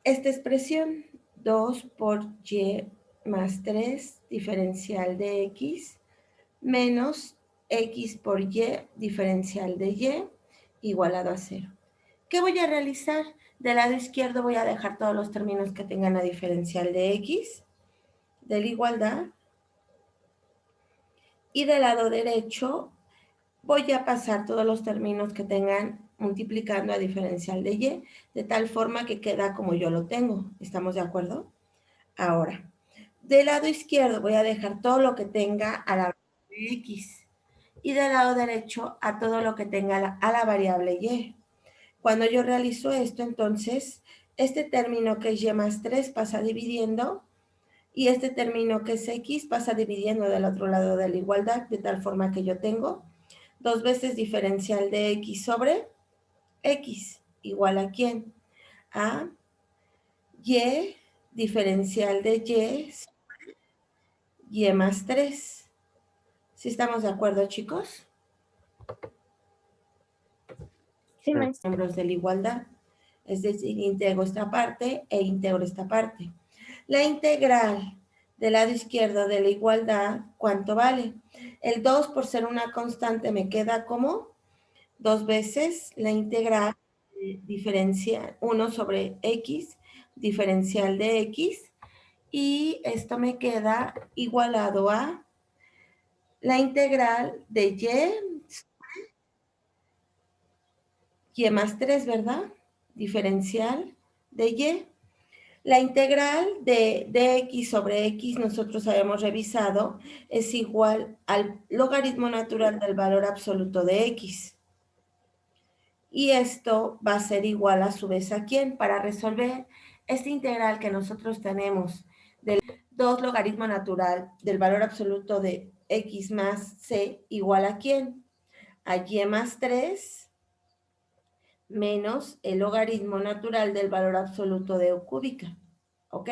esta expresión, 2 por y más 3 diferencial de x menos x por y diferencial de y igualado a 0. ¿Qué voy a realizar? Del lado izquierdo voy a dejar todos los términos que tengan la diferencial de x de la igualdad. Y del lado derecho voy a pasar todos los términos que tengan multiplicando a diferencial de y, de tal forma que queda como yo lo tengo. ¿Estamos de acuerdo? Ahora, del lado izquierdo voy a dejar todo lo que tenga a la variable x y del lado derecho a todo lo que tenga a la variable y. Cuando yo realizo esto, entonces, este término que es y más 3 pasa dividiendo y este término que es x pasa dividiendo del otro lado de la igualdad, de tal forma que yo tengo 2 veces diferencial de x sobre x, igual a ¿quién? A y diferencial de y más 3. ¿Sí estamos de acuerdo, chicos? Sí, Los maestra. miembros de la igualdad. Es decir, integro esta parte e integro esta parte. La integral del lado izquierdo de la igualdad, ¿cuánto vale? El 2 por ser una constante me queda como 2 veces la integral diferencial 1 sobre x, diferencial de x, y esto me queda igualado a la integral de y más 3, ¿verdad? Diferencial de y. La integral de x sobre x, nosotros habíamos revisado, es igual al logaritmo natural del valor absoluto de x. Y esto va a ser igual a su vez a ¿quién? Para resolver esta integral que nosotros tenemos del 2 logaritmo natural del valor absoluto de x más c igual a ¿quién? A y más 3 menos el logaritmo natural del valor absoluto de u cúbica. ¿Ok?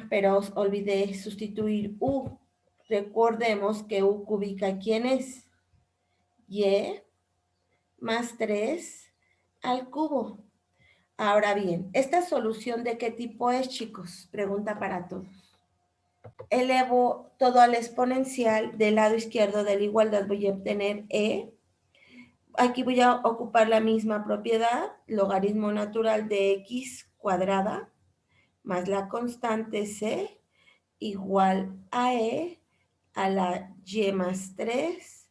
Pero olvidé sustituir u. Recordemos que u cúbica, ¿quién es? Y más 3 al cubo. Ahora bien, ¿esta solución de qué tipo es, chicos? Pregunta para todos. Elevo todo al exponencial del lado izquierdo de la igualdad, voy a obtener e. Aquí voy a ocupar la misma propiedad, logaritmo natural de x cuadrada más la constante c igual a e a la y más 3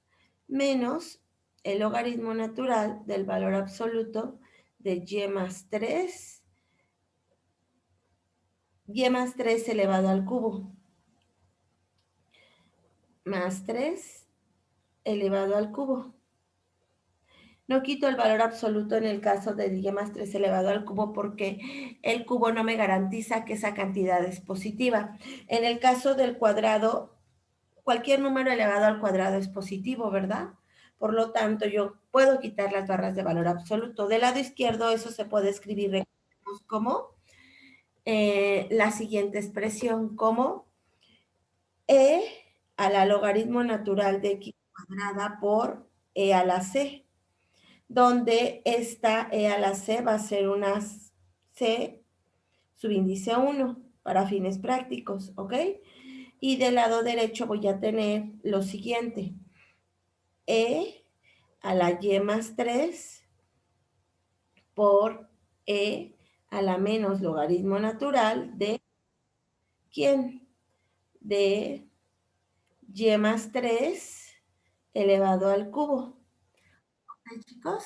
menos el logaritmo natural del valor absoluto de y más 3 elevado al cubo, más 3 elevado al cubo. No quito el valor absoluto en el caso de y más 3 elevado al cubo porque el cubo no me garantiza que esa cantidad es positiva. En el caso del cuadrado, cualquier número elevado al cuadrado es positivo, ¿verdad? Por lo tanto, yo puedo quitar las barras de valor absoluto. Del lado izquierdo eso se puede escribir como la siguiente expresión, como e a la logaritmo natural de x cuadrada por e a la c, donde esta e a la c va a ser una c subíndice 1 para fines prácticos, ¿ok? Y del lado derecho voy a tener lo siguiente, e a la y más 3 por e a la menos logaritmo natural de ¿quién? De y más 3 elevado al cubo. ¿Ok, chicos?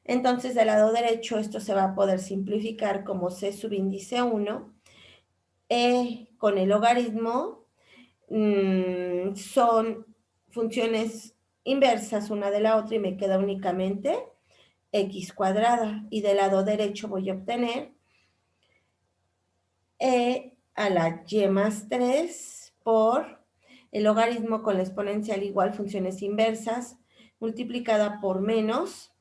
Entonces, del lado derecho esto se va a poder simplificar como c subíndice 1, con el logaritmo, son funciones inversas una de la otra y me queda únicamente x cuadrada. Y del lado derecho voy a obtener e a la y más 3 por el logaritmo con la exponencial igual funciones inversas multiplicada por menos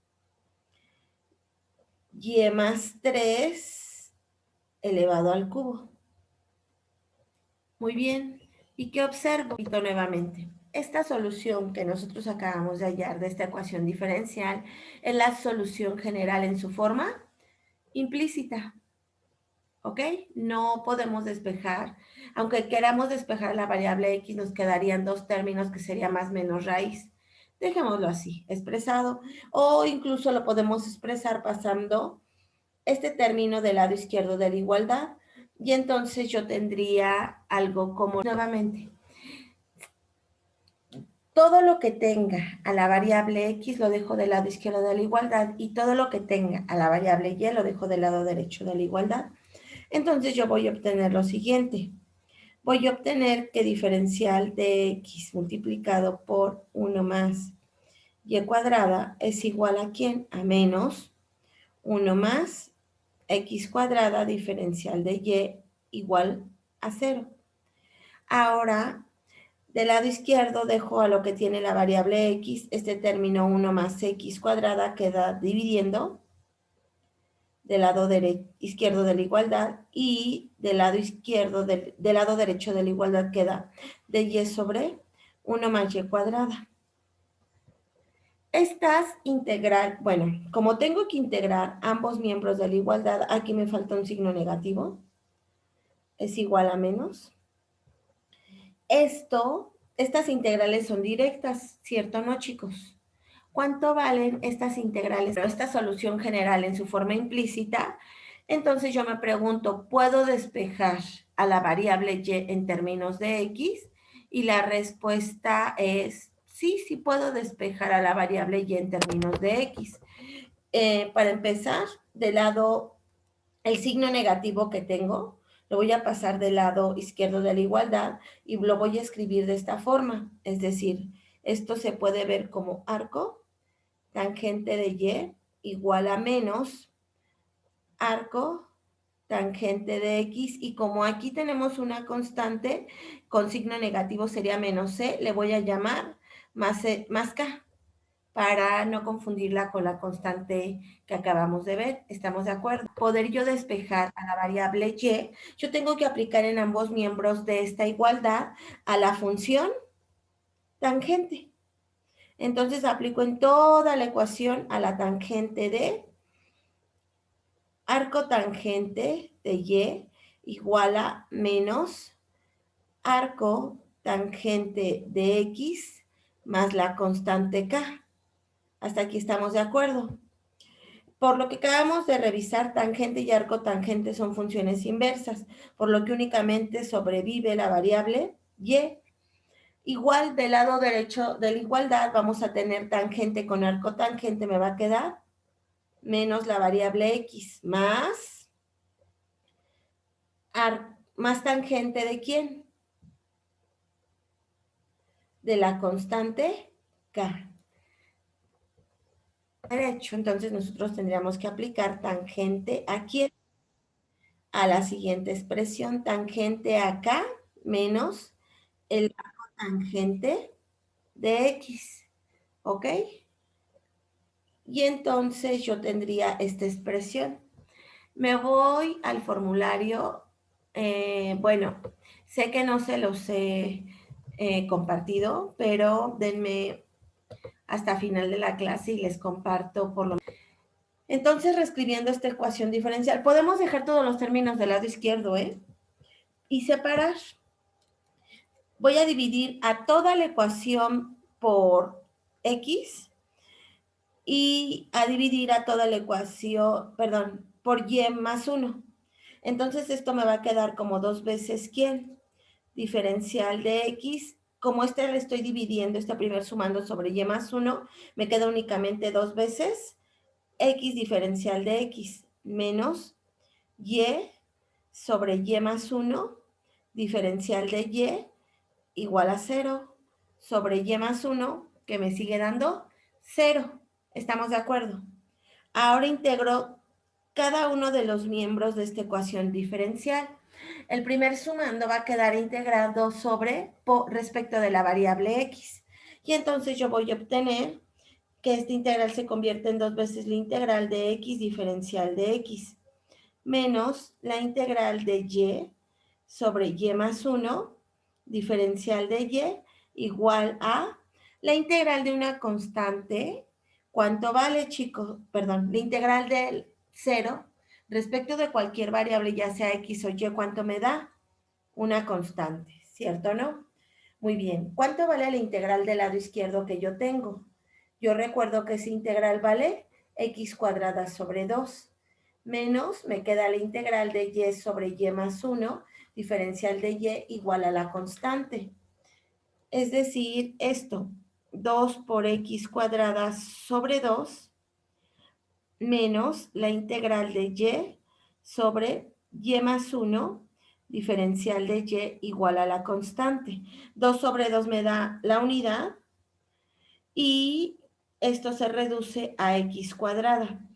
y más 3 elevado al cubo. Muy bien. ¿Y qué observo? Nuevamente. Esta solución que nosotros acabamos de hallar de esta ecuación diferencial es la solución general en su forma implícita, ¿ok? No podemos despejar. Aunque queramos despejar la variable x, nos quedarían dos términos que sería más menos raíz. Dejémoslo así, expresado. O incluso lo podemos expresar pasando este término del lado izquierdo de la igualdad. Y entonces yo tendría algo como, nuevamente, todo lo que tenga a la variable x lo dejo del lado izquierdo de la igualdad y todo lo que tenga a la variable y lo dejo del lado derecho de la igualdad. Entonces yo voy a obtener lo siguiente. Voy a obtener que diferencial de x multiplicado por 1 más y cuadrada es igual a ¿quién? A menos 1 más x cuadrada diferencial de y igual a 0. Ahora, del lado izquierdo dejo a lo que tiene la variable x, este término 1 más x cuadrada queda dividiendo del lado izquierdo de la igualdad y del lado izquierdo, del lado derecho de la igualdad queda de y sobre 1 más y cuadrada. Estas integral, bueno, como tengo que integrar ambos miembros de la igualdad, aquí me falta un signo negativo, es igual a menos. Estas integrales son directas, ¿cierto o no, chicos? ¿Cuánto valen estas integrales? Pero esta solución general en su forma implícita, entonces yo me pregunto, ¿puedo despejar a la variable y en términos de x? Y la respuesta es sí, sí puedo despejar a la variable y en términos de x. Para empezar, del lado, el signo negativo que tengo, lo voy a pasar del lado izquierdo de la igualdad y lo voy a escribir de esta forma. Es decir, esto se puede ver como arco tangente de y igual a menos arco tangente de x, y como aquí tenemos una constante con signo negativo sería menos c, le voy a llamar más k, para no confundirla con la constante que acabamos de ver. ¿Estamos de acuerdo? Poder yo despejar a la variable y, yo tengo que aplicar en ambos miembros de esta igualdad a la función tangente. Entonces aplico en toda la ecuación a la tangente de arco tangente de y igual a menos arco tangente de x más la constante k. Hasta aquí estamos de acuerdo. Por lo que acabamos de revisar, tangente y arco tangente son funciones inversas, por lo que únicamente sobrevive la variable y. Igual del lado derecho de la igualdad vamos a tener tangente con arco tangente, me va a quedar menos la variable x más tangente de ¿quién? De la constante k. Derecho, entonces nosotros tendríamos que aplicar tangente a ¿quién? A la siguiente expresión, tangente a k menos el arco tangente de x, ¿ok? Y entonces yo tendría esta expresión. Me voy al formulario. Bueno, sé que no se los he compartido, pero denme hasta final de la clase y les comparto por lo menos. Entonces, reescribiendo esta ecuación diferencial, podemos dejar todos los términos del lado izquierdo, y separar. Voy a dividir a toda la ecuación por x y a dividir a toda la ecuación, perdón, por y más 1. Entonces esto me va a quedar como 2 veces ¿quién? Diferencial de x. Como le estoy dividiendo, este primer sumando sobre y más 1, me queda únicamente 2 veces x diferencial de x menos y sobre y más 1 diferencial de y igual a 0 sobre y más 1, que me sigue dando 0. ¿Estamos de acuerdo? Ahora integro cada uno de los miembros de esta ecuación diferencial. El primer sumando va a quedar integrado sobre respecto de la variable x. Y entonces yo voy a obtener que esta integral se convierte en 2 veces la integral de x diferencial de x menos la integral de y sobre y más 1 diferencial de y igual a la integral de una constante. ¿Cuánto vale, chicos? Perdón, la integral del 0 respecto de cualquier variable, ya sea X o Y, ¿cuánto me da? Una constante, ¿cierto o no? Muy bien. ¿Cuánto vale la integral del lado izquierdo que yo tengo? Yo recuerdo que esa integral vale X cuadrada sobre 2, menos me queda la integral de Y sobre Y más 1, diferencial de Y igual a la constante. Es decir, esto, 2 por X cuadrada sobre 2, menos la integral de Y sobre Y más 1, diferencial de Y igual a la constante. 2 sobre 2 me da la unidad y esto se reduce a X cuadrada.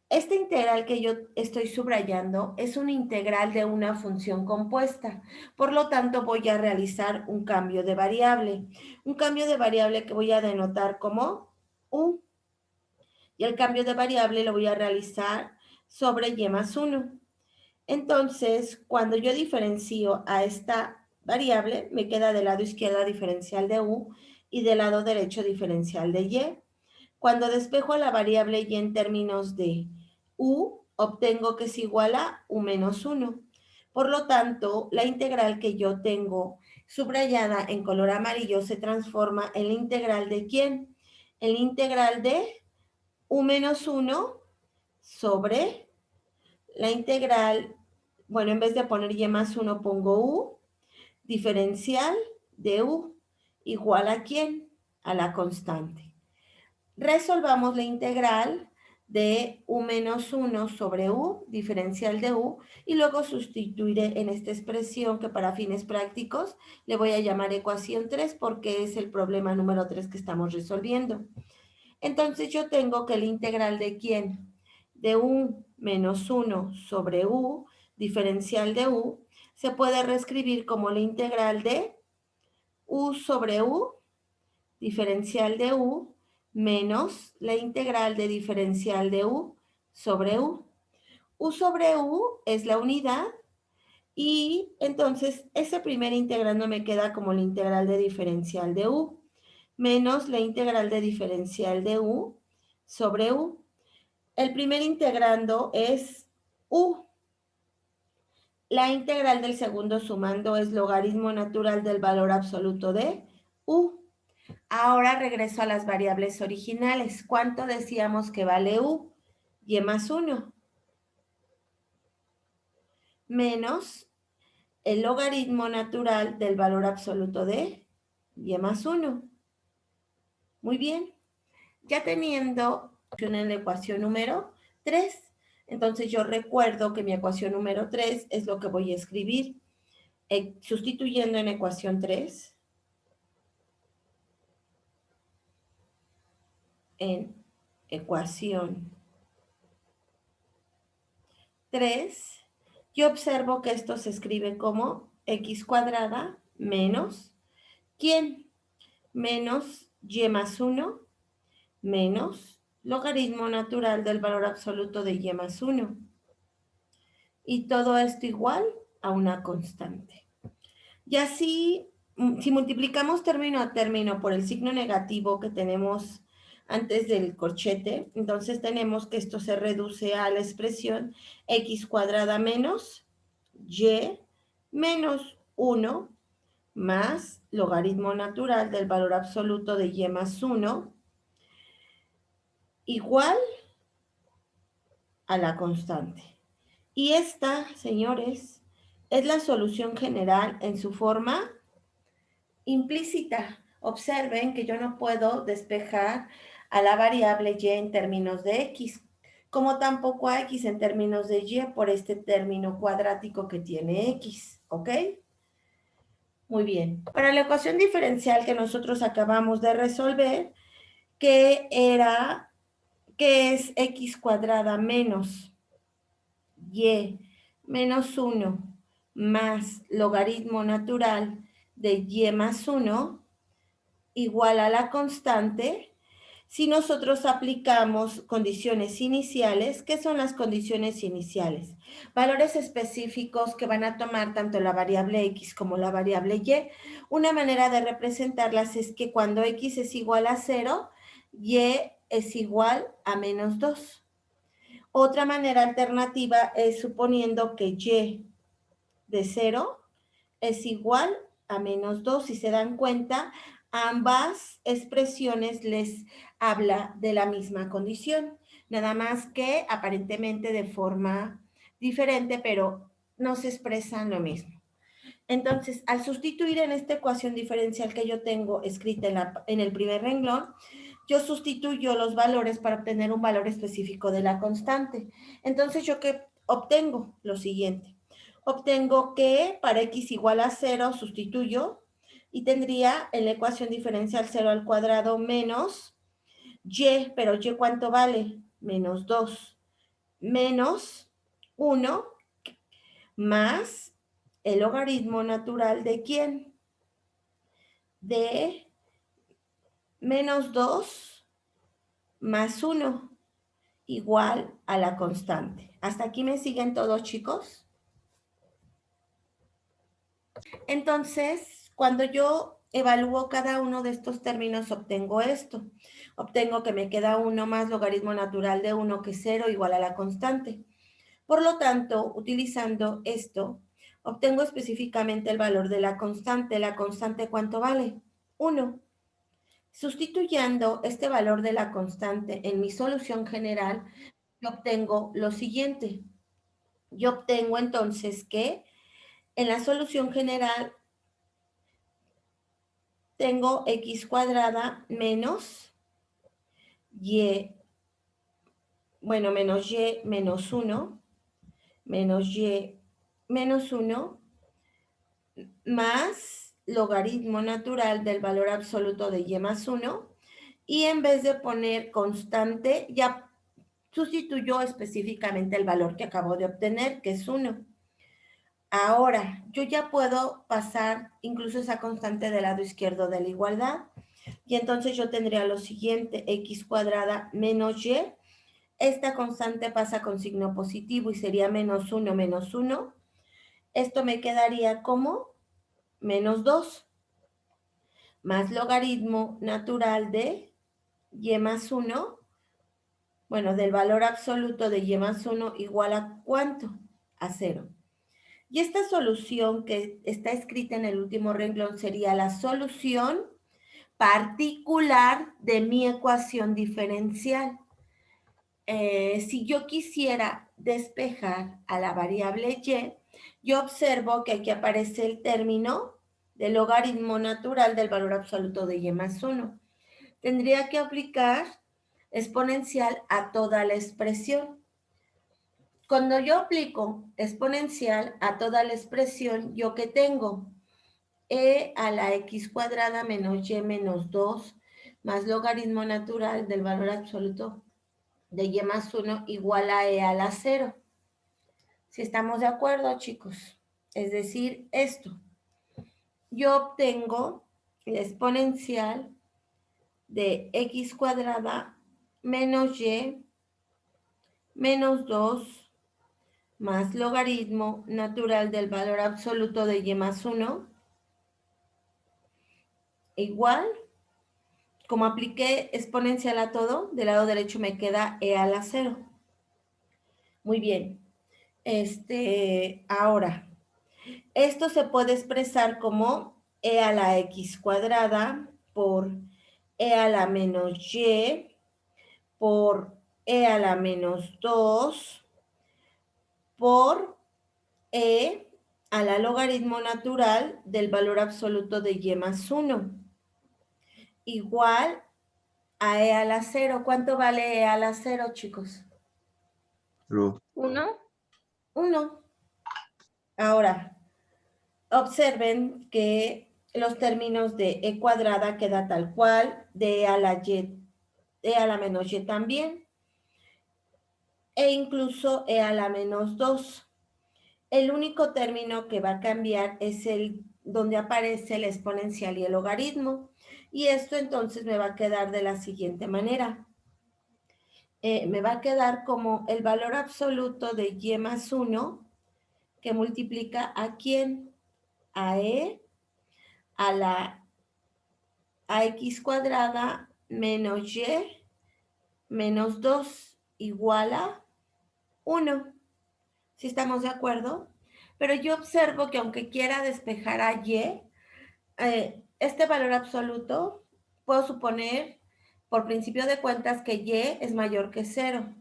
Esta integral que yo estoy subrayando es una integral de una función compuesta. Por lo tanto, voy a realizar un cambio de variable. Un cambio de variable que voy a denotar como U. Y el cambio de variable lo voy a realizar sobre Y más 1. Entonces, cuando yo diferencio a esta variable, me queda del lado izquierdo diferencial de U y del lado derecho diferencial de Y. Cuando despejo la variable Y en términos de U, obtengo que es igual a U menos 1. Por lo tanto, la integral que yo tengo subrayada en color amarillo se transforma en la integral de ¿quién? En la integral de U menos 1 sobre la integral, bueno, en vez de poner Y más 1 pongo U, diferencial de U, igual a ¿quién? A la constante. Resolvamos la integral de U menos 1 sobre U, diferencial de U, y luego sustituiré en esta expresión que para fines prácticos le voy a llamar ecuación 3 porque es el problema número 3 que estamos resolviendo. Entonces yo tengo que la integral de ¿quién? De U menos 1 sobre U, diferencial de U, se puede reescribir como la integral de U sobre U, diferencial de U, menos la integral de diferencial de U sobre U. U sobre U es la unidad y entonces ese primer integrando me queda como la integral de diferencial de U, menos la integral de diferencial de U sobre U. El primer integrando es U. La integral del segundo sumando es logaritmo natural del valor absoluto de U. Ahora regreso a las variables originales. ¿Cuánto decíamos que vale U? Y más 1 menos el logaritmo natural del valor absoluto de Y más 1. Muy bien. Ya teniendo en la ecuación número 3, entonces yo recuerdo que mi ecuación número 3 es lo que voy a escribir. Sustituyendo en ecuación 3, en ecuación 3, yo observo que esto se escribe como X cuadrada menos, ¿quién? Menos Y más 1 menos logaritmo natural del valor absoluto de Y más 1. Y todo esto igual a una constante. Y así, si multiplicamos término a término por el signo negativo que tenemos antes del corchete, entonces tenemos que esto se reduce a la expresión X cuadrada menos Y menos 1 más logaritmo natural del valor absoluto de Y más 1 igual a la constante. Y esta, señores, es la solución general en su forma implícita. Observen que yo no puedo despejar a la variable y en términos de x, como tampoco a x en términos de y por este término cuadrático que tiene x, ¿ok? Muy bien. Para la ecuación diferencial que nosotros acabamos de resolver, que es x cuadrada menos y menos 1 más logaritmo natural de y más 1 igual a la constante si nosotros aplicamos condiciones iniciales. ¿Qué son las condiciones iniciales? Valores específicos que van a tomar tanto la variable x como la variable y. Una manera de representarlas es que cuando x es igual a 0, y es igual a menos 2. Otra manera alternativa es suponiendo que y de 0 es igual a menos 2. Si se dan cuenta, ambas expresiones les habla de la misma condición, nada más que aparentemente de forma diferente, pero no se expresan lo mismo. Entonces, al sustituir en esta ecuación diferencial que yo tengo escrita en el primer renglón, yo sustituyo los valores para obtener un valor específico de la constante. Entonces, ¿yo qué obtengo? Lo siguiente. Obtengo que para x igual a 0 sustituyo y tendría en la ecuación diferencial 0 al cuadrado menos y, pero y ¿cuánto vale? Menos 2 menos 1 más el logaritmo natural de ¿quién? De menos 2 más 1 igual a la constante. ¿Hasta aquí me siguen todos, chicos? Entonces, cuando yo evalúo cada uno de estos términos, obtengo esto. Obtengo que me queda 1 más logaritmo natural de 1, que es 0, igual a la constante. Por lo tanto, utilizando esto, obtengo específicamente el valor de la constante. ¿La constante cuánto vale? 1. Sustituyendo este valor de la constante en mi solución general, yo obtengo lo siguiente. Yo obtengo entonces que en la solución general tengo x cuadrada menos y, bueno, menos y menos 1, menos y menos 1, más logaritmo natural del valor absoluto de y más 1, y en vez de poner constante, ya sustituyo específicamente el valor que acabo de obtener, que es 1. Ahora, yo ya puedo pasar incluso esa constante del lado izquierdo de la igualdad, y entonces yo tendría lo siguiente, x cuadrada menos y. Esta constante pasa con signo positivo y sería menos 1 menos 1. Esto me quedaría como menos 2 más logaritmo natural de y más 1, bueno, del valor absoluto de y más 1 igual a ¿cuánto? A 0. Y esta solución que está escrita en el último renglón sería la solución particular de mi ecuación diferencial. Si yo quisiera despejar a la variable y, yo observo que aquí aparece el término del logaritmo natural del valor absoluto de y más 1. Tendría que aplicar exponencial a toda la expresión. Cuando yo aplico exponencial a toda la expresión, ¿yo qué tengo? E a la x cuadrada menos y menos 2 más logaritmo natural del valor absoluto de y más 1 igual a e a la 0. Si estamos de acuerdo, chicos. Es decir, esto. Yo obtengo la exponencial de x cuadrada menos y menos 2 más logaritmo natural del valor absoluto de y más 1 igual, como apliqué exponencial a todo, del lado derecho me queda e a la 0. Muy bien. Ahora, esto se puede expresar como e a la x cuadrada por e a la menos y por e a la menos 2 por e a la logaritmo natural del valor absoluto de y más 1 igual a e a la 0. ¿Cuánto vale e a la 0, chicos? 1. 1. Ahora, observen que los términos de e cuadrada queda tal cual, de e a la y, e a la menos y también, e incluso e a la menos 2. El único término que va a cambiar es el donde aparece el exponencial y el logaritmo. Y esto entonces me va a quedar de la siguiente manera. Me va a quedar como el valor absoluto de y más 1 que multiplica a quién? A e a la a x cuadrada menos y menos 2 igual a 1. ¿Sí estamos de acuerdo? Pero yo observo que aunque quiera despejar a y, este valor absoluto, puedo suponer por principio de cuentas que y es mayor que 0.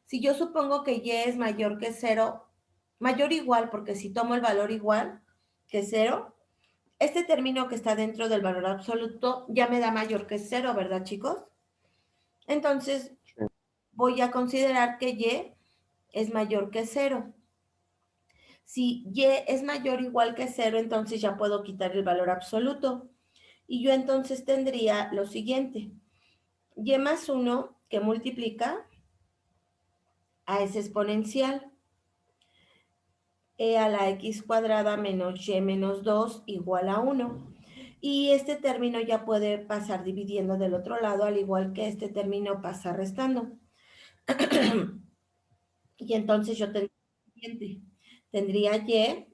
Si yo supongo que y es mayor que 0, mayor o igual, porque si tomo el valor igual que 0, este término que está dentro del valor absoluto ya me da mayor que 0, ¿verdad, chicos? Entonces, Sí. voy a considerar que y es mayor que 0. Si y es mayor o igual que 0, entonces ya puedo quitar el valor absoluto. Y yo entonces tendría lo siguiente. Y más 1 que multiplica a ese exponencial. E a la x cuadrada menos y menos 2 igual a 1. Y este término ya puede pasar dividiendo del otro lado, al igual que este término pasa restando. Y entonces yo tendría y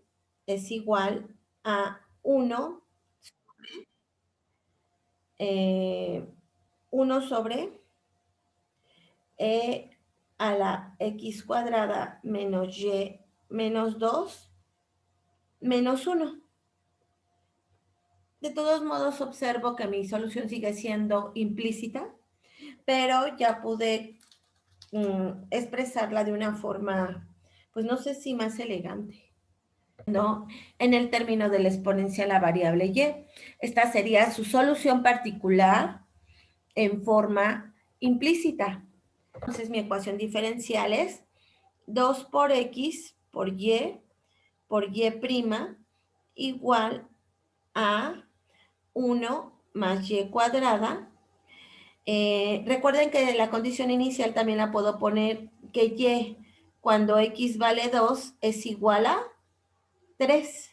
es igual a 1, 1 sobre e a la x cuadrada menos y menos 2 menos 1. De todos modos, observo que mi solución sigue siendo implícita, pero ya pude expresarla de una forma, pues no sé si más elegante, ¿no? En el término del exponencial a variable y. Esta sería su solución particular en forma implícita. Entonces, mi ecuación diferencial es 2 por x por y prima igual a 1 más y cuadrada. Recuerden que la condición inicial también la puedo poner que y cuando x vale 2 es igual a 3.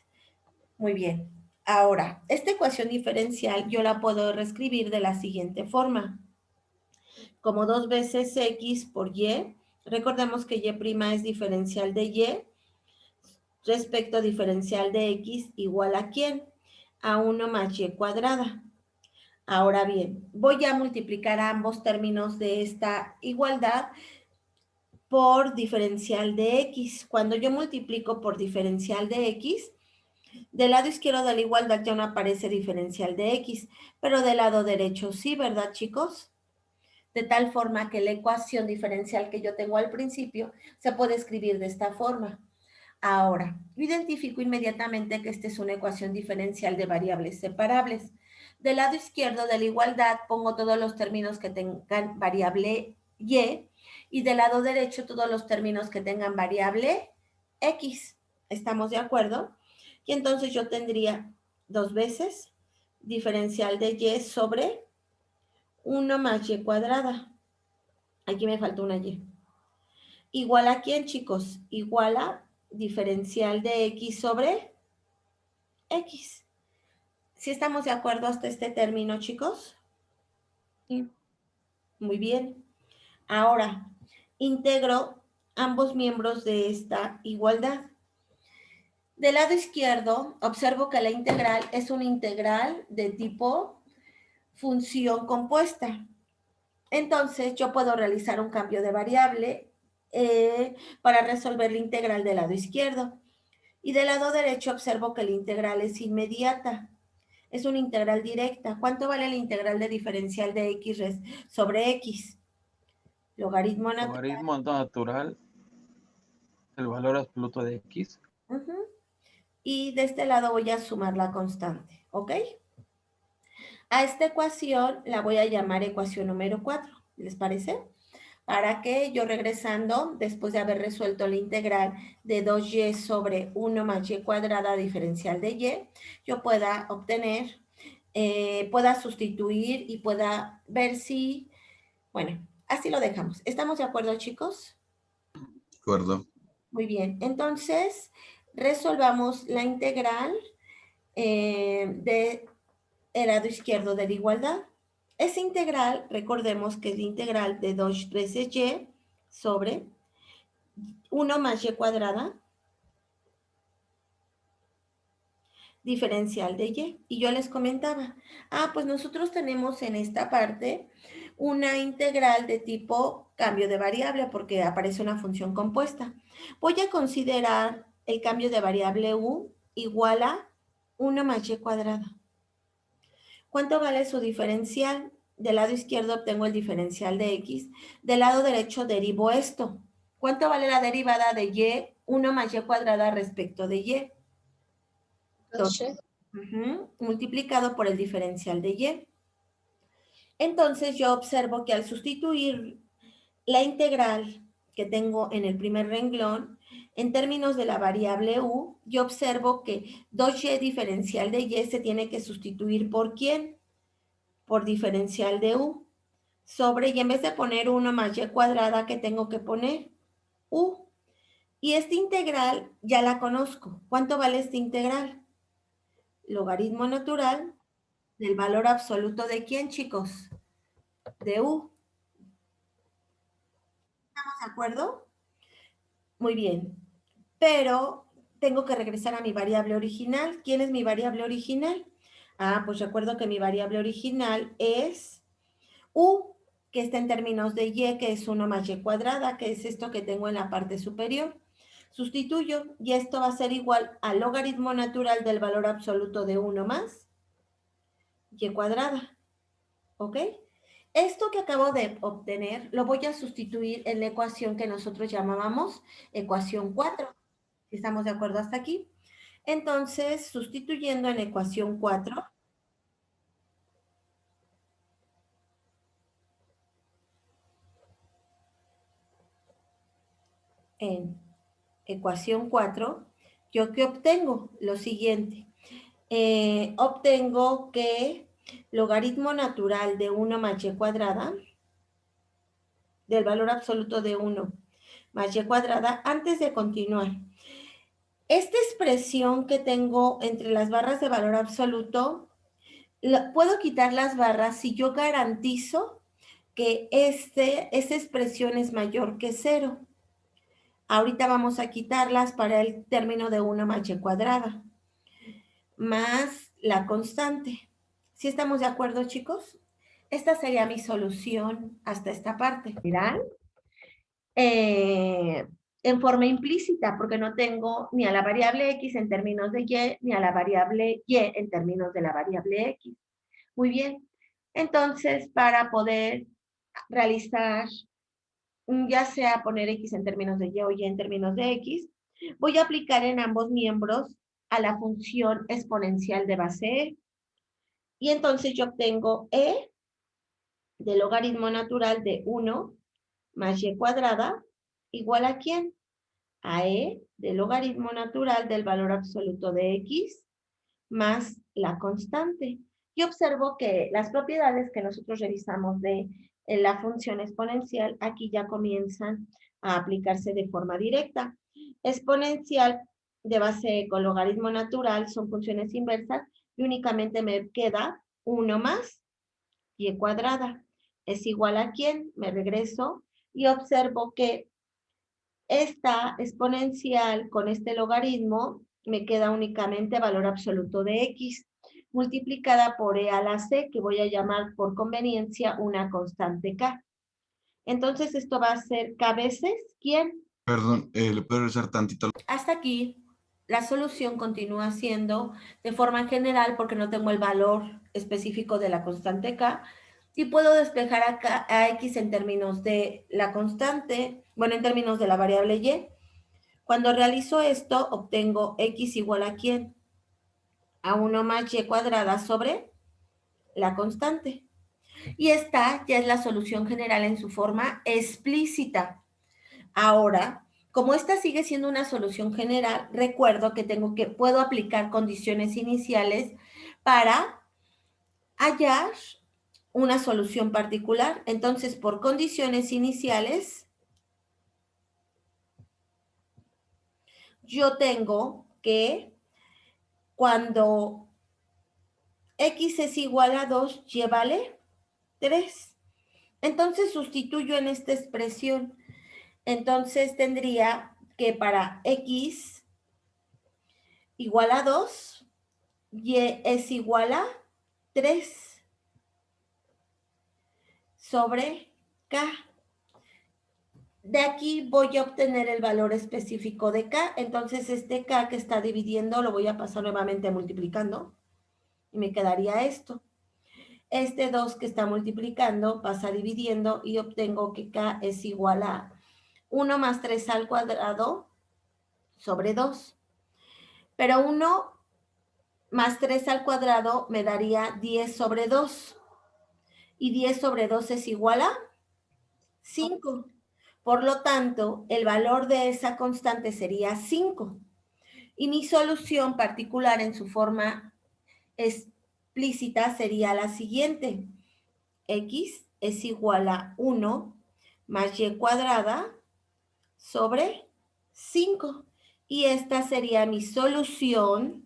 Muy bien. Ahora, esta ecuación diferencial yo la puedo reescribir de la siguiente forma. Como 2 veces x por y, recordemos que y' es diferencial de y respecto a diferencial de x igual a ¿quién? A 1 más y cuadrada. Ahora bien, voy a multiplicar ambos términos de esta igualdad por diferencial de x. Cuando yo multiplico por diferencial de x, del lado izquierdo de la igualdad ya no aparece diferencial de x, pero del lado derecho sí, ¿verdad, chicos? De tal forma que la ecuación diferencial que yo tengo al principio se puede escribir de esta forma. Ahora, identifico inmediatamente que esta es una ecuación diferencial de variables separables. Del lado izquierdo de la igualdad pongo todos los términos que tengan variable y del lado derecho todos los términos que tengan variable x. ¿Estamos de acuerdo? Y entonces yo tendría 2 veces diferencial de y sobre 1 más y cuadrada. Aquí me falta una y. ¿Igual a quién, chicos? Igual a diferencial de x sobre x. ¿Sí estamos de acuerdo hasta este término, chicos? Sí. Muy bien. Ahora, integro ambos miembros de esta igualdad. Del lado izquierdo, observo que la integral es una integral de tipo función compuesta. Entonces, yo puedo realizar un cambio de variable para resolver la integral del lado izquierdo. Y del lado derecho observo que la integral es inmediata. Es una integral directa. ¿Cuánto vale la integral de diferencial de x sobre x? Logaritmo natural. Logaritmo natural del valor absoluto de x. Y de este lado voy a sumar la constante, ¿ok? A esta ecuación la voy a llamar ecuación número 4, ¿les parece? Para que yo regresando, después de haber resuelto la integral de 2y sobre 1 más y cuadrada diferencial de y, yo pueda obtener, pueda sustituir y pueda ver si, bueno, así lo dejamos. ¿Estamos de acuerdo, chicos? De acuerdo. Muy bien, entonces resolvamos la integral del lado izquierdo de la igualdad. Esa integral, recordemos que es la integral de 2 veces y sobre 1 más y cuadrada diferencial de y. Y yo les comentaba, pues nosotros tenemos en esta parte una integral de tipo cambio de variable porque aparece una función compuesta. Voy a considerar el cambio de variable u igual a 1 más y cuadrado. ¿Cuánto vale su diferencial? Del lado izquierdo obtengo el diferencial de x. Del lado derecho derivo esto. ¿Cuánto vale la derivada de y? 1 más y cuadrada respecto de y. 2y. Multiplicado por el diferencial de y. Entonces yo observo que al sustituir la integral que tengo en el primer renglón, en términos de la variable u, yo observo que 2y diferencial de y se tiene que sustituir ¿por quién? Por diferencial de u. Sobre, y en vez de poner 1 más y cuadrada, ¿qué tengo que poner? U. Y esta integral ya la conozco. ¿Cuánto vale esta integral? Logaritmo natural del valor absoluto de ¿quién, chicos? De u. ¿Estamos de acuerdo? Muy bien. Pero tengo que regresar a mi variable original. ¿Quién es mi variable original? Ah, pues recuerdo que mi variable original es u, que está en términos de y, que es 1 más y cuadrada, que es esto que tengo en la parte superior. Sustituyo y esto va a ser igual al logaritmo natural del valor absoluto de 1 más y cuadrada. ¿Ok? Esto que acabo de obtener lo voy a sustituir en la ecuación que nosotros llamábamos ecuación 4. ¿Sí estamos de acuerdo hasta aquí? Entonces, sustituyendo en ecuación 4, en ecuación 4, ¿yo qué obtengo? Lo siguiente. Obtengo que logaritmo natural de 1 más y cuadrada, del valor absoluto de 1 más y cuadrada, antes de continuar. Esta expresión que tengo entre las barras de valor absoluto, puedo quitar las barras si yo garantizo que esa expresión es mayor que 0. Ahorita vamos a quitarlas para el término de 1 más y cuadrada, más la constante. ¿Sí estamos de acuerdo, chicos? Esta sería mi solución hasta esta parte. Mirad, en forma implícita, porque no tengo ni a la variable x en términos de y, ni a la variable y en términos de la variable x. Muy bien. Entonces, para poder realizar, ya sea poner x en términos de y o y en términos de x, voy a aplicar en ambos miembros a la función exponencial de base e. Y entonces yo obtengo e de logaritmo natural de 1 más y cuadrada igual a ¿quién? A e de logaritmo natural del valor absoluto de x más la constante. Y observo que las propiedades que nosotros revisamos de la función exponencial aquí ya comienzan a aplicarse de forma directa. Exponencial de base con logaritmo natural son funciones inversas y únicamente me queda 1 más y cuadrada. ¿Es igual a quién? Me regreso y observo que esta exponencial con este logaritmo me queda únicamente valor absoluto de x multiplicada por e a la c, que voy a llamar por conveniencia una constante k. Entonces esto va a ser k veces, ¿quién? Perdón, ¿le puedo regresar tantito? Hasta aquí la solución continúa siendo de forma general porque no tengo el valor específico de la constante k y puedo despejar a x en términos de la constante, bueno, en términos de la variable y. Cuando realizo esto, obtengo x igual a ¿quién? A 1 más y cuadrada sobre la constante. Y esta ya es la solución general en su forma explícita. Ahora, como esta sigue siendo una solución general, recuerdo que puedo aplicar condiciones iniciales para hallar una solución particular. Entonces, por condiciones iniciales, yo tengo que cuando x es igual a 2, y vale 3. Entonces sustituyo en esta expresión. Entonces tendría que para x igual a 2, y es igual a 3 sobre k. De aquí voy a obtener el valor específico de K. Entonces, este K que está dividiendo lo voy a pasar nuevamente multiplicando. Y me quedaría esto. Este 2 que está multiplicando pasa dividiendo y obtengo que K es igual a 1 más 3 al cuadrado sobre 2. Pero 1 más 3 al cuadrado me daría 10 sobre 2. Y 10 sobre 2 es igual a 5. Por lo tanto, el valor de esa constante sería 5. Y mi solución particular en su forma explícita sería la siguiente. X es igual a 1 más y cuadrada sobre 5. Y esta sería mi solución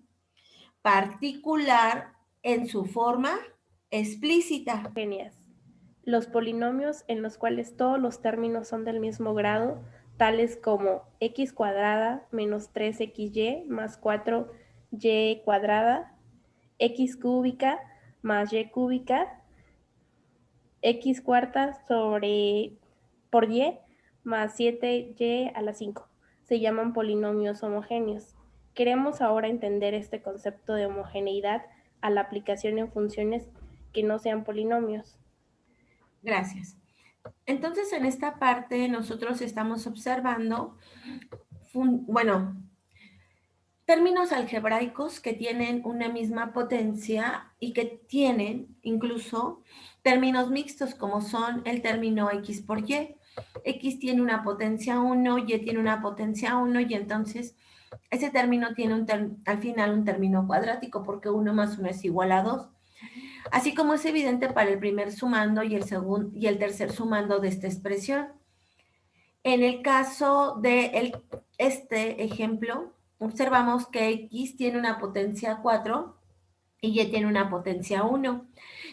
particular en su forma explícita. Genias. Los polinomios en los cuales todos los términos son del mismo grado, tales como x cuadrada menos 3xy más 4y cuadrada, x cúbica más y cúbica, x cuarta por y más 7y a la 5. Se llaman polinomios homogéneos. Queremos ahora entender este concepto de homogeneidad a la aplicación en funciones que no sean polinomios. Gracias. Entonces, en esta parte nosotros estamos observando, términos algebraicos que tienen una misma potencia y que tienen incluso términos mixtos, como son el término x por y. X tiene una potencia 1, y tiene una potencia 1, y entonces ese término tiene al final un término cuadrático, porque 1 más 1 es igual a 2. Así como es evidente para el primer sumando y el tercer sumando de esta expresión. En el caso de este ejemplo, observamos que x tiene una potencia 4 y y tiene una potencia 1.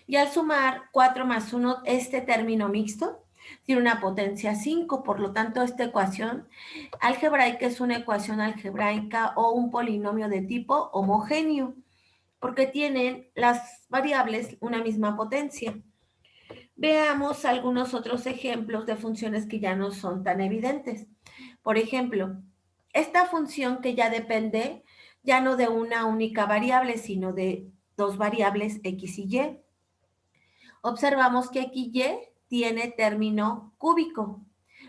Y al sumar 4 más 1, este término mixto tiene una potencia 5. Por lo tanto, esta ecuación algebraica es una ecuación algebraica o un polinomio de tipo homogéneo, porque tienen las variables una misma potencia. Veamos algunos otros ejemplos de funciones que ya no son tan evidentes. Por ejemplo, esta función que ya depende ya no de una única variable, sino de dos variables x y y. Observamos que x y tiene término cúbico,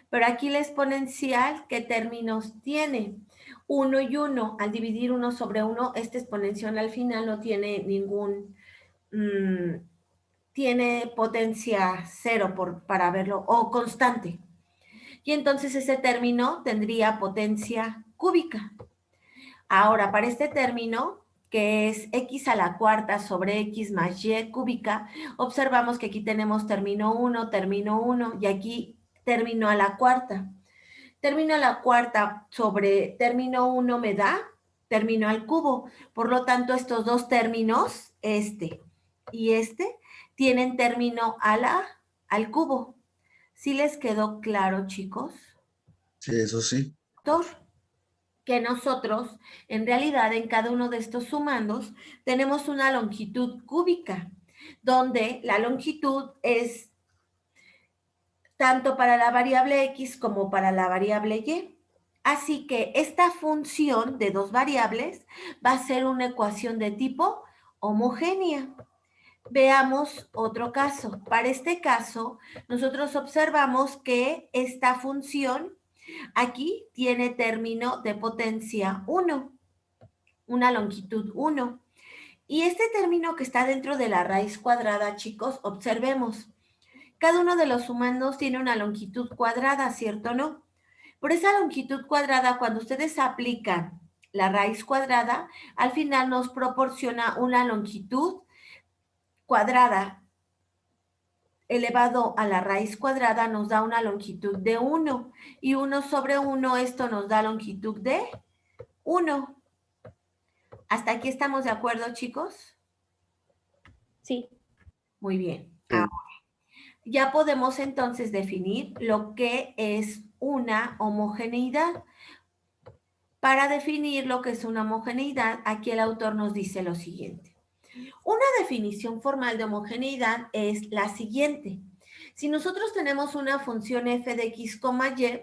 pero aquí la exponencial, ¿qué términos tiene? 1 y 1. Al dividir 1 sobre 1, esta exponencial al final no tiene tiene potencia 0 para verlo, o constante. Y entonces ese término tendría potencia cúbica. Ahora, para este término, que es x a la cuarta sobre x más y cúbica, observamos que aquí tenemos término 1, y aquí término a la cuarta. Término a la cuarta sobre término 1 me da término al cubo. Por lo tanto, estos dos términos, este y este, tienen término al cubo. ¿Sí les quedó claro, chicos? Sí, eso sí. Que nosotros, en realidad, en cada uno de estos sumandos, tenemos una longitud cúbica, donde la longitud es tanto para la variable x como para la variable y. Así que esta función de dos variables va a ser una ecuación de tipo homogénea. Veamos otro caso. Para este caso, nosotros observamos que esta función aquí tiene término de potencia 1, una longitud 1. Y este término que está dentro de la raíz cuadrada, chicos, observemos. Cada uno de los sumandos tiene una longitud cuadrada, ¿cierto o no? Por esa longitud cuadrada, cuando ustedes aplican la raíz cuadrada, al final nos proporciona una longitud cuadrada elevado a la raíz cuadrada nos da una longitud de 1. Y 1 sobre 1, esto nos da longitud de 1. ¿Hasta aquí estamos de acuerdo, chicos? Sí. Muy bien. Sí. Ahora, ya podemos entonces definir lo que es una homogeneidad. Para definir lo que es una homogeneidad, aquí el autor nos dice lo siguiente. Una definición formal de homogeneidad es la siguiente. Si nosotros tenemos una función f de x, y,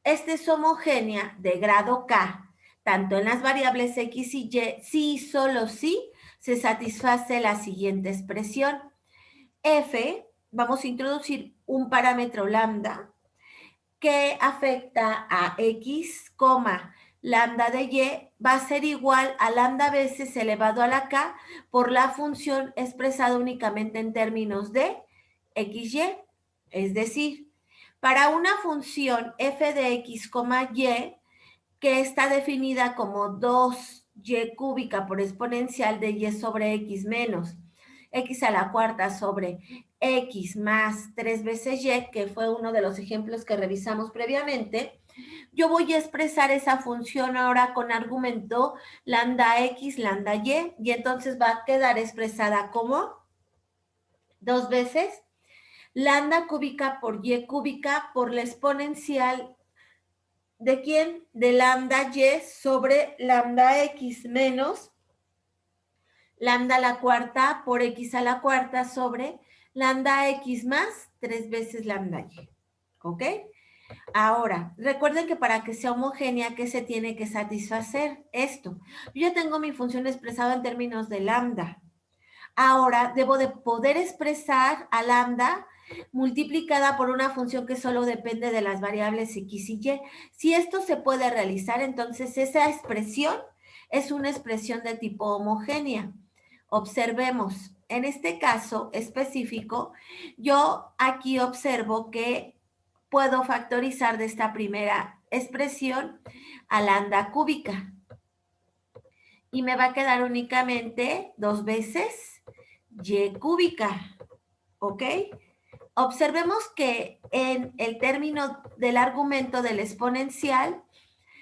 esta es homogénea de grado k, tanto en las variables x y y, si y solo si se satisface la siguiente expresión. F, vamos a introducir un parámetro lambda que afecta a x, lambda de y va a ser igual a lambda veces elevado a la k por la función expresada únicamente en términos de xy. Es decir, para una función f de x, y, que está definida como 2y cúbica por exponencial de y sobre x menos x a la cuarta sobre x más 3 veces y, que fue uno de los ejemplos que revisamos previamente, yo voy a expresar esa función ahora con argumento lambda x, lambda y entonces va a quedar expresada como 2 veces lambda cúbica por y cúbica por la exponencial ¿de quién? De lambda y sobre lambda x menos lambda a la cuarta por x a la cuarta sobre lambda x más 3 veces lambda y. ¿Ok? Ahora, recuerden que para que sea homogénea, ¿qué se tiene que satisfacer? Esto. Yo ya tengo mi función expresada en términos de lambda. Ahora, debo de poder expresar a lambda multiplicada por una función que solo depende de las variables x y y. Si esto se puede realizar, entonces esa expresión es una expresión de tipo homogénea. Observemos, en este caso específico, yo aquí observo que puedo factorizar de esta primera expresión a lambda cúbica. Y me va a quedar únicamente 2 veces y cúbica. ¿Ok? Observemos que en el término del argumento del exponencial,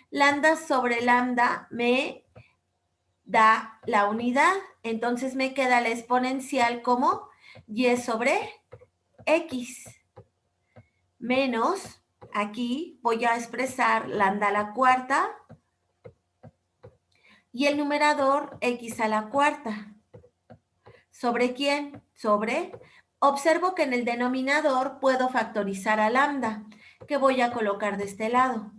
lambda sobre lambda me da la unidad. Entonces me queda la exponencial como y sobre x menos, aquí voy a expresar lambda a la cuarta y el numerador x a la cuarta. ¿Sobre quién? Sobre. Observo que en el denominador puedo factorizar a lambda, que voy a colocar de este lado.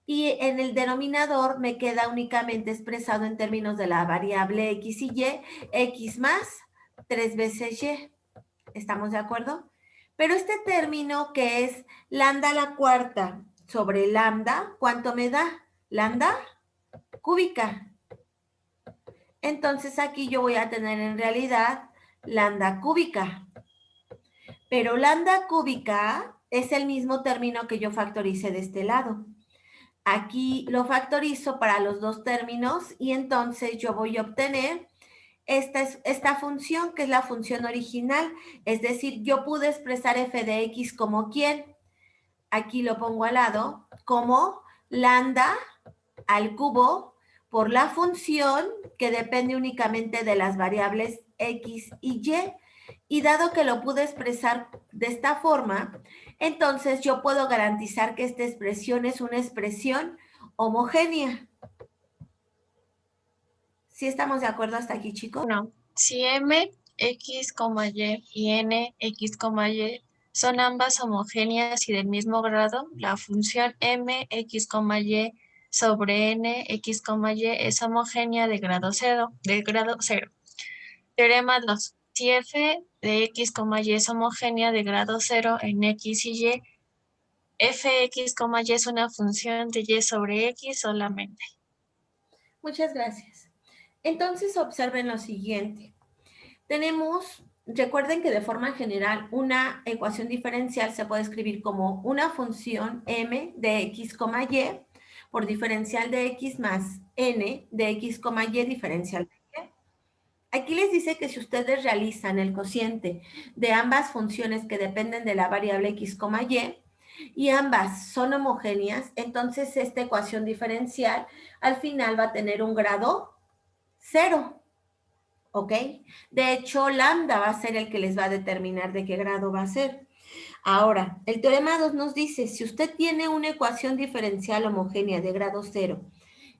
Y en el denominador me queda únicamente expresado en términos de la variable x y y, x más 3 veces y. ¿Estamos de acuerdo? Pero este término que es lambda a la cuarta sobre lambda, ¿cuánto me da? Lambda cúbica. Entonces aquí yo voy a tener en realidad lambda cúbica. Pero lambda cúbica es el mismo término que yo factorice de este lado. Aquí lo factorizo para los dos términos y entonces yo voy a obtener esta función que es la función original. Es decir, yo pude expresar f de x como ¿quién? Aquí lo pongo al lado, como lambda al cubo por la función que depende únicamente de las variables x y y. Y dado que lo pude expresar de esta forma, entonces yo puedo garantizar que esta expresión es una expresión homogénea. ¿Sí estamos de acuerdo hasta aquí, chicos? No. Si m, x, y n, x, y son ambas homogéneas y del mismo grado, la función m, x, y sobre n, x, y es homogénea de grado cero. Teorema 2. Si f de x, y es homogénea de grado 0 en x y y, fx, y es una función de y sobre x solamente. Muchas gracias. Entonces observen lo siguiente. Tenemos, recuerden que de forma general una ecuación diferencial se puede escribir como una función m de x, y por diferencial de x más n de x, y diferencial de y. Aquí les dice que si ustedes realizan el cociente de ambas funciones que dependen de la variable x, y ambas son homogéneas, entonces esta ecuación diferencial al final va a tener un grado 0. ¿Ok? De hecho, lambda va a ser el que les va a determinar de qué grado va a ser. Ahora, el teorema 2 nos dice, si usted tiene una ecuación diferencial homogénea de grado 0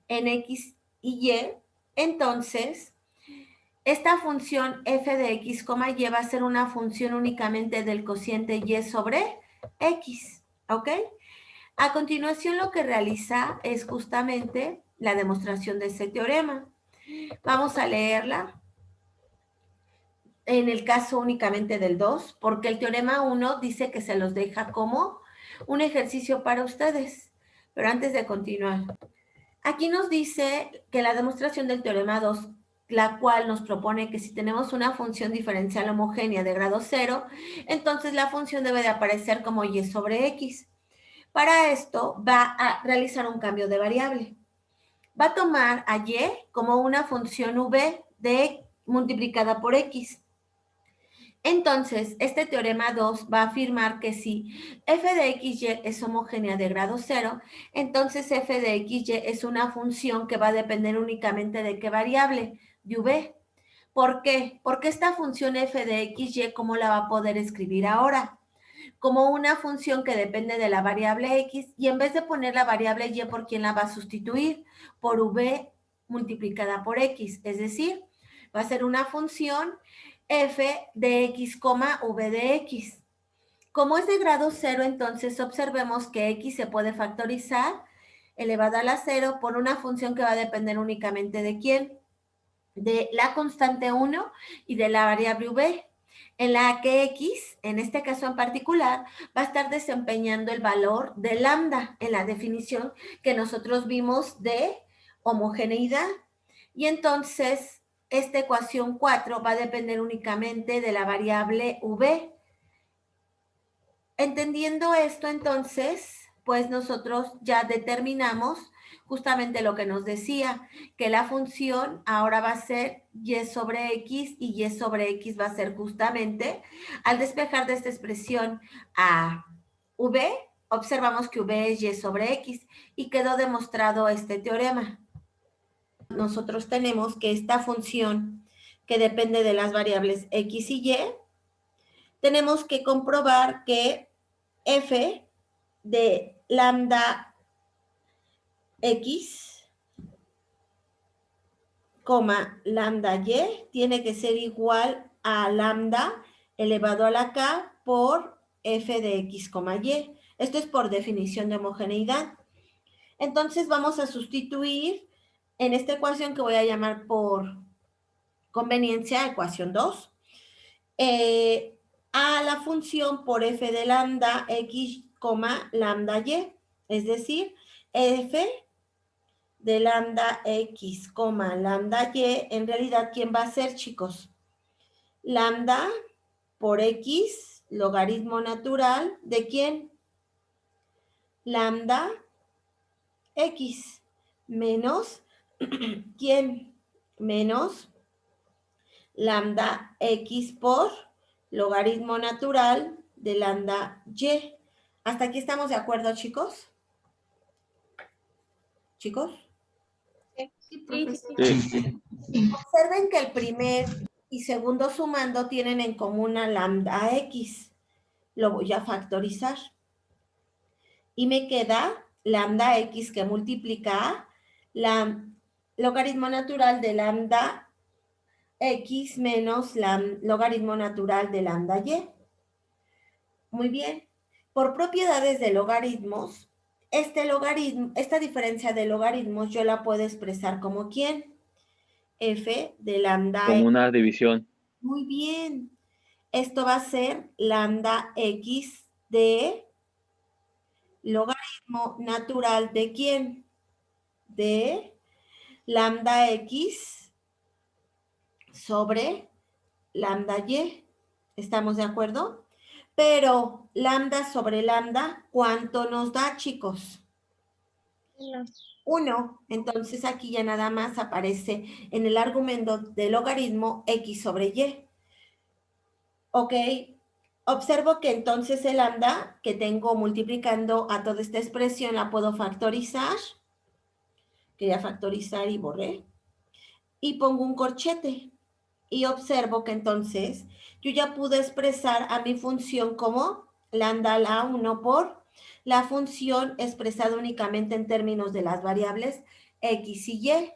en x y y, entonces esta función f de x, y va a ser una función únicamente del cociente y sobre x, ¿ok? A continuación lo que realiza es justamente la demostración de ese teorema. Vamos a leerla en el caso únicamente del 2, porque el teorema 1 dice que se los deja como un ejercicio para ustedes. Pero antes de continuar, aquí nos dice que la demostración del teorema 2, la cual nos propone que si tenemos una función diferencial homogénea de grado 0, entonces la función debe de aparecer como y sobre x. Para esto va a realizar un cambio de variable. Va a tomar a y como una función v de multiplicada por x. Entonces, este teorema 2 va a afirmar que si f de xy es homogénea de grado 0, entonces f de xy es una función que va a depender únicamente de qué variable, de v. ¿Por qué? Porque esta función f de xy, ¿cómo la va a poder escribir ahora? Como una función que depende de la variable x, y en vez de poner la variable y, ¿por quién la va a sustituir? Por v multiplicada por x, es decir, va a ser una función f de x, v de x. Como es de grado 0, entonces observemos que x se puede factorizar elevada a la 0 por una función que va a depender únicamente de ¿quién? De la constante 1 y de la variable v, en la que x, en este caso en particular, va a estar desempeñando el valor de lambda en la definición que nosotros vimos de homogeneidad. Y entonces, esta ecuación 4 va a depender únicamente de la variable v. Entendiendo esto, entonces, pues nosotros ya determinamos justamente lo que nos decía, que la función ahora va a ser y sobre x, y y sobre x va a ser justamente, al despejar de esta expresión a v, observamos que v es y sobre x, y quedó demostrado este teorema. Nosotros tenemos que esta función que depende de las variables x y y, tenemos que comprobar que f de lambda x, lambda y, tiene que ser igual a lambda elevado a la k por f de x, y. Esto es por definición de homogeneidad. Entonces vamos a sustituir en esta ecuación que voy a llamar por conveniencia ecuación 2, a la función por f de lambda x, lambda y, es decir, f de lambda x, lambda y, en realidad, ¿quién va a ser, chicos? Lambda por x, logaritmo natural, ¿de quién? Lambda x, menos, ¿quién? Menos lambda x por logaritmo natural de lambda y. ¿Hasta aquí estamos de acuerdo, chicos? ¿Chicos? Sí, profesor. Sí. Observen que el primer y segundo sumando tienen en común a lambda x. Lo voy a factorizar. Y me queda lambda x que multiplica la logaritmo natural de lambda x menos logaritmo natural de lambda y. Muy bien. Por propiedades de logaritmos, esta diferencia de logaritmos yo la puedo expresar como ¿quién? F de lambda Como x. una división. Muy bien. Esto va a ser lambda x de logaritmo natural de ¿quién? De lambda x sobre lambda y. ¿Estamos de acuerdo? Pero lambda sobre lambda, ¿cuánto nos da, chicos? 1. Entonces aquí ya nada más aparece en el argumento del logaritmo x sobre y. Ok. Observo que entonces el lambda que tengo multiplicando a toda esta expresión la puedo factorizar. Quería factorizar y borré. Y pongo un corchete. Y observo que entonces yo ya pude expresar a mi función como lambda a la 1 por la función expresada únicamente en términos de las variables x y y.